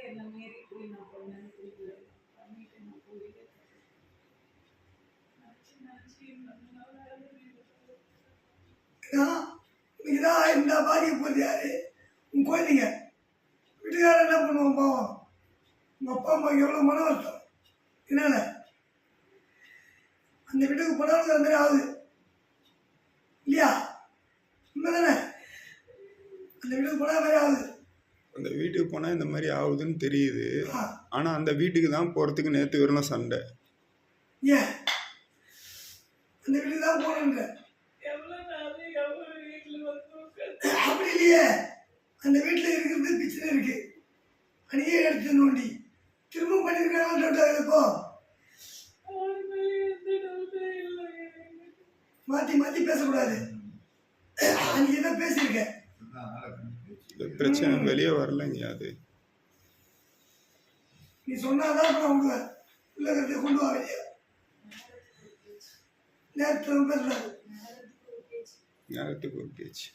என்ன மீறி போய் நான் பண்ணேன்னு தெரியல. பண்ணிட்டு நான் போய் நீதான் இந்த பாதிக்க போகுது யாரு? உன் குழந்தைங்க. வீட்டுக்காரர் என்ன பண்ணுவோம் பாவம்? உங்க அப்பா அம்மாவுக்கு எவ்வளோ மன வருத்தம். என்னென்ன அந்த வீட்டுக்கு போனாலும் அந்த மாதிரி ஆகுது இல்லையா? உண்மைதானே? அந்த வீட்டுக்கு போனால் மாதிரி ஆகுது. அந்த வீட்டுக்கு போனால் இந்த மாதிரி ஆகுதுன்னு தெரியுது. ஆனால் அந்த வீட்டுக்கு தான் போகிறதுக்கு நேற்று வரலாம் சண்டை. ஏன் அந்த வீட்டுக்கு தான் போகணுன்ற? அப்படி இல்லையே, அந்த வீட்டில் இருக்கிறது பிரச்சனை இருக்கு. அணியே எடுத்து நோண்டி திரும்ப பண்ணிருக்காங்க. இப்போ மாற்றி மாற்றி பேசக்கூடாது. அன்னைக்கு என்ன பேசியிருக்க? பிரச்சனை வெளியே வரலைங்க. அது நீ சொன்னாதான் அப்புறம் விடுவேன். உலகத்தை கொண்டு வா வெளியே. நேரத்தில் பேசுறாரு. நேரத்துக்கு ஒரு பேச்சு.